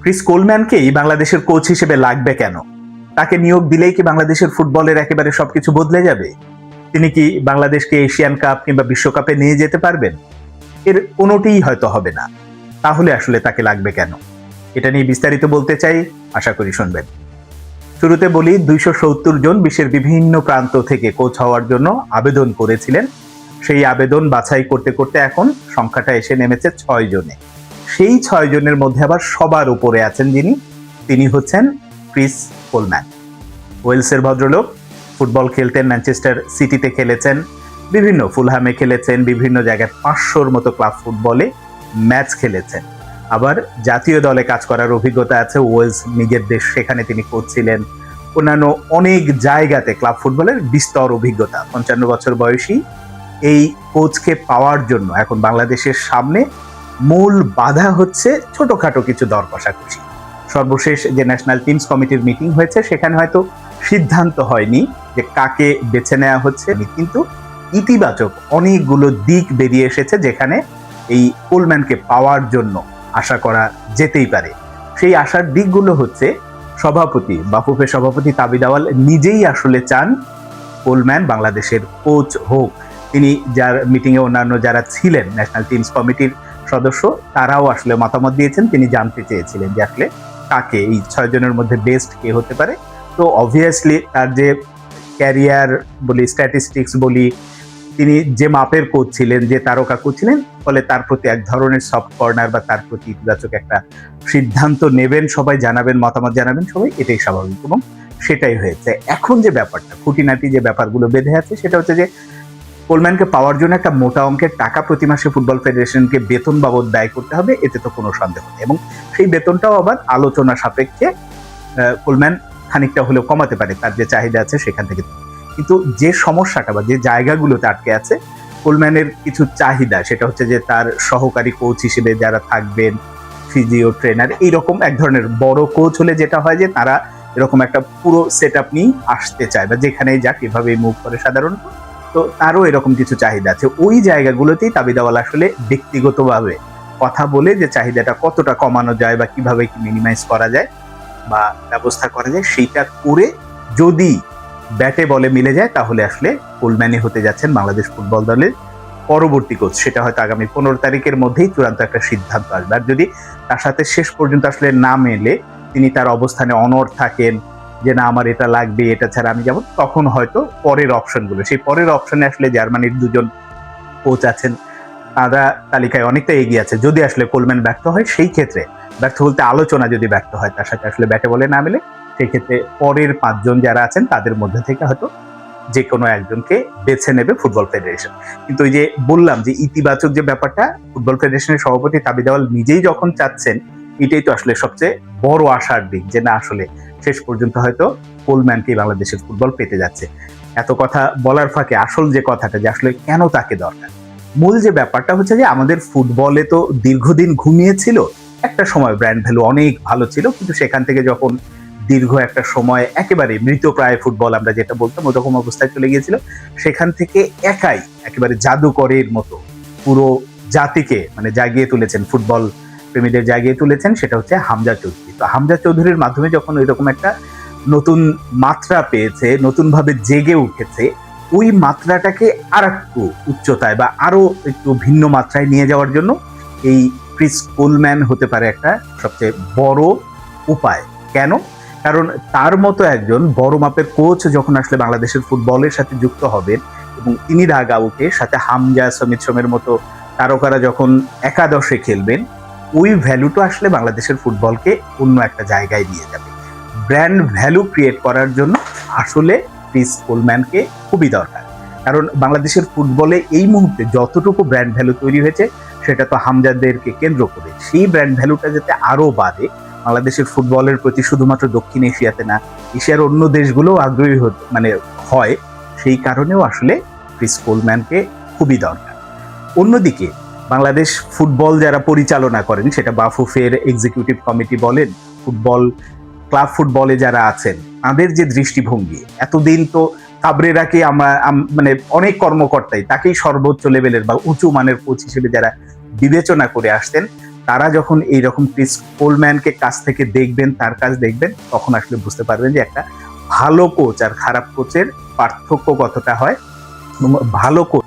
Chris কোলম্যানকেই বাংলাদেশের coach হিসেবে লাগবে কেন? তাকে নিয়োগ দিলেই কি বাংলাদেশের ফুটবলের একেবারে সবকিছু বদলে যাবে? তিনি কি বাংলাদেশকে এশিয়ান কাপ কিংবা বিশ্বকাপে নিয়ে যেতে পারবেন? এর কোনোটিই হয়তো হবে না। তাহলে আসলে তাকে লাগবে কেন? এটা নিয়ে বিস্তারিত বলতে চাই, আশা করি শুনবেন। শুরুতে বলি, 270 জন বিশ্বের বিভিন্ন প্রান্ত থেকে কোচ হওয়ার জন্য আবেদন করেছিলেন। সেই আবেদন বাছাই করতে করতে এখন সংখ্যাটা এসে নেমেছে 6 জনে। সেই 6 জনের মধ্যে আবার সবার উপরে আছেন যিনি, তিনি হচ্ছেন ক্রিস কোলম্যান। ওয়েলসের ভদ্রলোক, ফুটবল খেলতেন, ম্যানচেস্টার সিটিতে খেলেছেন, বিভিন্ন ফুলহামে খেলেছেন, বিভিন্ন জায়গায় 500-র মতো ক্লাব ফুটবলে ম্যাচ খেলেছেন। আবার জাতীয় দলে কাজ করার অভিজ্ঞতা আছে। ওয়েলস নিজের দেশ, সেখানে তিনি কোচ ছিলেন। অন্যান্য অনেক জায়গাতে ক্লাব ফুটবলের বিস্তর অভিজ্ঞতা। 55 বছর বয়সী এই কোচকে পাওয়ার জন্য এখন বাংলাদেশের সামনে মূল বাধা হচ্ছে ছোটখাটো কিছু দর কষাকষি। সর্বশেষ যে ন্যাশনাল টিমস কমিটির মিটিং হয়েছে, সেখানে হয়তো সিদ্ধান্ত হয়নি যে কাকে বেছে নেওয়া হচ্ছে, কিন্তু ইতিবাচক অনেকগুলো দিক বেরিয়ে এসেছে যেখানে এই কোলম্যানকে পাওয়ার জন্য আশা করা যেতেই পারে। সেই আশার দিকগুলো হচ্ছে, সভাপতি বাফুফের সভাপতি তাবিদ আওয়াল নিজেই আসলে চান কোলম্যান বাংলাদেশের কোচ হোক। তিনি যার মিটিংয়ে অন্যান্য যারা ছিলেন ন্যাশনাল টিমস কমিটির সদস্য, তারাও আসলে মতামত দিয়েছেন। তিনি জানতে চেয়েছিলেন যে আসলে কাকে, এই 6 জনের মধ্যে বেস্ট কে হতে পারে। তো অবভিয়াসলি তার যে ক্যারিয়ার বলি, স্ট্যাটিস্টিক্স বলি, তিনি যে মাপের কোচ ছিলেন, যে তারকা কোচ ছিলেন, ফলে তার প্রতি এক ধরনের সফট কর্নার বা তার প্রতি ইতিবাচক একটা সিদ্ধান্ত নেবেন সবাই, জানাবেন, মতামত জানাবেন সবাই, এটাই স্বাভাবিক এবং সেটাই হয়েছে। এখন যে ব্যাপারটা, খুঁটিনাটি যে ব্যাপারগুলো বেঁধে আছে, সেটা হচ্ছে যে কোলম্যানকে পাওয়ার জন্য একটা মোটা অঙ্কের টাকা প্রতি মাসে ফুটবল ফেডারেশনকে বেতন বাবদ ব্যয় করতে হবে, এতে তো কোনো সন্দেহ নেই। এবং সেই বেতনটাও আবার আলোচনা সাপেক্ষে কোলম্যান খানিকটা হলেও কমাতে পারে তার যে চাহিদা আছে সেখান থেকে। কিন্তু যে সমস্যাটা বা যে জায়গাগুলোতে আটকে আছে কোলম্যানের কিছু চাহিদা, সেটা হচ্ছে যে তার সহকারী কোচ হিসেবে যারা থাকবেন, ফিজিও, ট্রেনার, এইরকম এক ধরনের বড় কোচ হলে যেটা হয় যে তারা এরকম একটা পুরো সেট আপ নিয়ে আসতে চায়, বা যেখানেই যাক এভাবেই মুভ করে সাধারণত। তো তারও এরকম কিছু চাহিদা আছে। ওই জায়গাগুলোতেই তাবিদ আওয়াল আসলে ব্যক্তিগতভাবে কথা বলে যে চাহিদাটা কতটা কমানো যায় বা কিভাবে কি মিনিমাইজ করা যায় বা ব্যবস্থা করা যায়, সেইটা করে যদি ব্যাটে বলে মিলে যায়, তাহলে আসলে কোলম্যানই হতে যাচ্ছেন বাংলাদেশ ফুটবল দলের পরবর্তী কোচ। সেটা হয়তো আগামী 15 তারিখের মধ্যেই চূড়ান্ত একটা সিদ্ধান্ত আসবে। আর যদি তার সাথে শেষ পর্যন্ত আসলে না মেলে, তিনি তার অবস্থানে অনড় থাকেন যে না আমার এটা লাগবে, এটা ছাড়া আমি যাব, তখন হয়তো পরের অপশনগুলো, সেই পরের অপশনে আসলে জার্মানির 2 জন কোচ আছেন, তারা তালিকায় অনেকটা এগিয়ে আছে। যদি আসলে কোলম্যান ব্যর্থ হয়, সেই ক্ষেত্রে, ব্যর্থ বলতে আলোচনা যদি ব্যর্থ হয়, তার সাথে আসলে ব্যাটে বলে না মেলে, সেই ক্ষেত্রে পরের 5 জন যারা আছেন তাদের মধ্যে থেকে হয়তো যে কোনো একজনকে বেছে নেবে ফুটবল ফেডারেশন। কিন্তু ওই যে বললাম যে ইতিবাচক যে ব্যাপারটা, ফুটবল ফেডারেশনের সভাপতি তাবিদ আওয়াল নিজেই যখন চাচ্ছেন, এটাই তো আসলে সবচেয়ে বড় আশার দিক, যে না আসলে শেষ পর্যন্ত হয়তো কোলম্যানকে বাংলাদেশের ফুটবল পেতে যাচ্ছে। এত কথা বলার ফাঁকে আসল যে কথাটা, যে আসলে কেন তাকে দরকার, মূল যে ব্যাপারটা হচ্ছে যে আমাদের ফুটবলে তো দীর্ঘদিন ঘুমিয়েছিল। একটা সময় ব্র্যান্ড ভ্যালু অনেক ভালো ছিল, কিন্তু সেখান থেকে যখন দীর্ঘ একটা সময় একেবারে মৃতপ্রায় ফুটবল আমরা যেটা বলতাম, ওরকম অবস্থায় চলে গিয়েছিল, সেখান থেকে একাই একেবারে জাদুকরের মতো পুরো জাতিকে মানে জাগিয়ে তুলেছেন, ফুটবল প্রেমীদের জাগিয়ে তুলেছেন, সেটা হচ্ছে হামজা চৌধুরী। তো হামজা চৌধুরীর মাধ্যমে যখন ওইরকম একটা নতুন মাত্রা পেয়েছে, নতুন ভাবে জেগে উঠেছে, ওই মাত্রাটাকে আর একটু উচ্চতায় বা আরো একটু ভিন্ন মাত্রায় নিয়ে যাওয়ার জন্য এই ক্রিস কোলম্যান হতে পারে একটা সবচেয়ে বড় উপায়। কেন? কারণ তার মতো একজন বড় মাপের কোচ যখন আসলে বাংলাদেশের ফুটবলের সাথে যুক্ত হবেন, এবং তিনি রাগ আউটে সাথে হামজা, সমিত সোমের মতো তারকারা যখন একাদশে খেলবেন, ওই ভ্যালুটা আসলে বাংলাদেশের ফুটবলকে অন্য একটা জায়গায় নিয়ে যাবে। ব্র্যান্ড ভ্যালু ক্রিয়েট করার জন্য আসলে ক্রিস কোলম্যানকে খুবই দরকার। কারণ বাংলাদেশের ফুটবলে এই মুহূর্তে যতটুকু ব্র্যান্ড ভ্যালু তৈরি হয়েছে, সেটা তো হামজাদেরকে কেন্দ্র করে। সেই ব্র্যান্ড ভ্যালুটা যাতে আরো বাড়ে, বাংলাদেশের ফুটবলের প্রতি শুধুমাত্র দক্ষিণ এশিয়াতে না, এশিয়ার অন্য দেশগুলোও আগ্রহী মানে হয়, সেই কারণেও আসলে ক্রিস কোলম্যানকে খুবই দরকার। অন্যদিকে বাংলাদেশ ফুটবল যারা পরিচালনা করেন, সেটা বাফুফের এক্সিকিউটিভ কমিটি বলেন, ফুটবল ক্লাব ফুটবলে যারা আছেন, তাদের যে দৃষ্টিভঙ্গি, এতদিন তো কাবরেরাকে মানে অনেক কর্মকর্তাই তাকেই সর্বোচ্চ লেভেলের বা উঁচু মানের কোচ হিসেবে যারা বিবেচনা করে আসতেন, তারা যখন এইরকম ক্রিস কোলম্যানকে কাছ থেকে দেখবেন, তার কাজ দেখবেন, তখন আসলে বুঝতে পারবেন যে একটা ভালো কোচ আর খারাপ কোচের পার্থক্য কতটা হয়। এবং ভালো কোচ